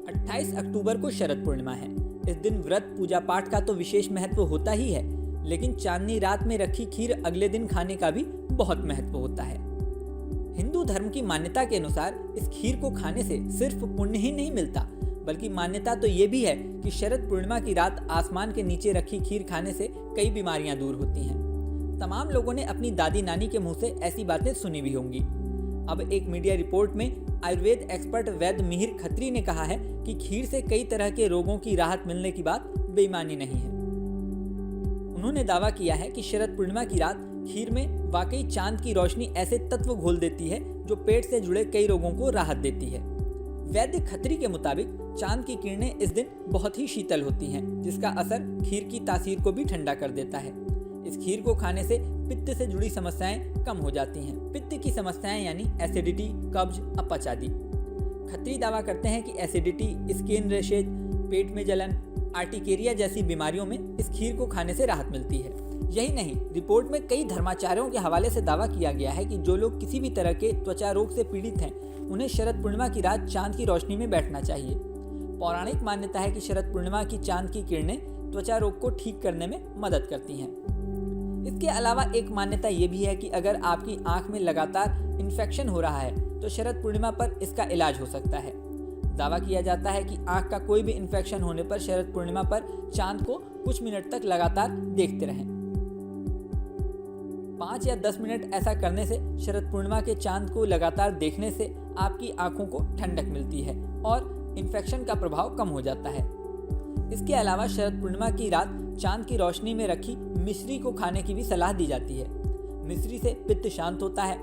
28 अक्टूबर को शरद पूर्णिमा है। इस दिन व्रत पूजा पाठ का तो विशेष महत्व होता ही है, लेकिन चांदनी रात में रखी खीर अगले दिन खाने का भी बहुत महत्व होता है। हिंदू धर्म की मान्यता के अनुसार इस खीर को खाने से सिर्फ पुण्य ही नहीं मिलता, बल्कि मान्यता तो ये भी है कि शरद पूर्णिमा की रात आसमान के नीचे रखी खीर खाने से कई बीमारियां दूर होती हैं। तमाम लोगों ने अपनी दादी नानी के मुंह से ऐसी बातें सुनी भी होंगी। अब एक मीडिया रिपोर्ट में आयुर्वेद एक्सपर्ट वैद्य मिहिर खत्री ने कहा है कि खीर से कई तरह के रोगों की राहत मिलने की बात बेईमानी नहीं है। उन्होंने दावा किया है कि शरद पूर्णिमा की रात खीर में वाकई चांद की रोशनी ऐसे तत्व घोल देती है जो पेट से जुड़े कई रोगों को राहत देती है। वैद्य खत्री के मुताबिक चांद की किरणें इस दिन बहुत ही शीतल होती हैं, जिसका असर खीर की तासीर को भी ठंडा कर देता है। इस खीर को खाने से पित्त से जुड़ी समस्याएं कम हो जाती हैं। पित्त की समस्याएं यानी एसिडिटी, कब्ज, अपच आदि। खत्री दावा करते हैं कि एसिडिटी, स्किन रैशेज, पेट में जलन, आर्टिकेरिया जैसी बीमारियों में इस खीर को खाने से राहत मिलती है। यही नहीं, रिपोर्ट में कई धर्माचार्यों के हवाले से दावा किया गया है कि जो लोग किसी भी तरह के त्वचा रोग से पीड़ित हैं, उन्हें शरद पूर्णिमा की रात चांद की रोशनी में बैठना चाहिए। पौराणिक मान्यता है कि शरद पूर्णिमा की चांद की किरणें त्वचा रोग को ठीक करने में मदद करती हैं। इसके अलावा एक मान्यता ये भी है कि अगर आपकी आंख में लगातार इन्फेक्शन हो रहा है तो शरद पूर्णिमा पर इसका इलाज हो सकता है। दावा किया जाता है कि आंख का कोई भी इन्फेक्शन होने पर शरद पूर्णिमा पर चांद को कुछ मिनट तक लगातार देखते रहें। 5 या 10 मिनट ऐसा करने से शरद पूर्णिमा के चांद को लगातार देखने से आपकी आंखों को ठंडक मिलती है और इन्फेक्शन का प्रभाव कम हो जाता है। इसके अलावा शरद पूर्णिमा की रात चांद की रोशनी में रखी मिश्री को खाने की भी सलाह दी जाती है। मिश्री से पित्त शांत होता है।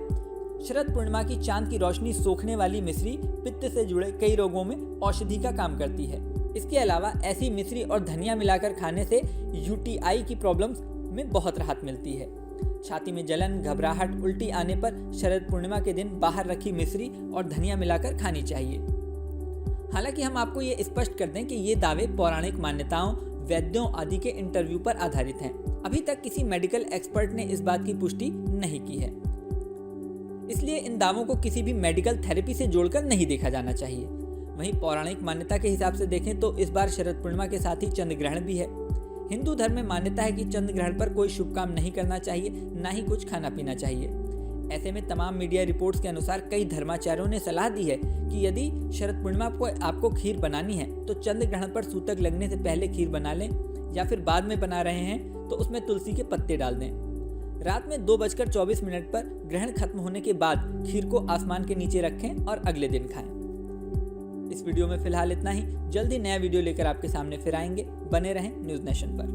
शरद पूर्णिमा की चांद की रोशनी सोखने वाली मिश्री पित्त से जुड़े कई रोगों में औषधि का काम करती है। इसके अलावा ऐसी मिश्री और धनिया मिलाकर खाने से यूटीआई की प्रॉब्लम्स में बहुत राहत मिलती है। छाती में जलन, घबराहट, उल्टी आने पर शरद पूर्णिमा के दिन बाहर रखी मिश्री और धनिया मिलाकर खानी चाहिए। हालांकि हम आपको ये स्पष्ट कर दें कि ये दावे पौराणिक मान्यताओं, वैद्यों आदि के इंटरव्यू पर आधारित हैं। अभी तक किसी मेडिकल एक्सपर्ट ने इस बात की पुष्टि नहीं की है, इसलिए इन दावों को किसी भी मेडिकल थेरेपी से जोड़कर नहीं देखा जाना चाहिए। वहीं पौराणिक मान्यता के हिसाब से देखें तो इस बार शरद पूर्णिमा के साथ ही चंद्र ग्रहण भी है। हिंदू धर्म में मान्यता है कि चंद्र ग्रहण पर कोई शुभ काम नहीं करना चाहिए, ना ही कुछ खाना पीना चाहिए। ऐसे में तमाम मीडिया रिपोर्ट्स के अनुसार कई धर्माचार्यों ने सलाह दी है कि यदि शरद पूर्णिमा को आपको खीर बनानी है तो चंद्र ग्रहण पर सूतक लगने से पहले खीर बना लें, या फिर बाद में बना रहे हैं तो उसमें तुलसी के पत्ते डाल दें। रात में 2:24 पर ग्रहण खत्म होने के बाद खीर को आसमान के नीचे रखें और अगले दिन खाएं। इस वीडियो में फिलहाल इतना ही। जल्दी नया वीडियो लेकर आपके सामने फिर आएंगे। बने रहें न्यूज़ नेशन पर।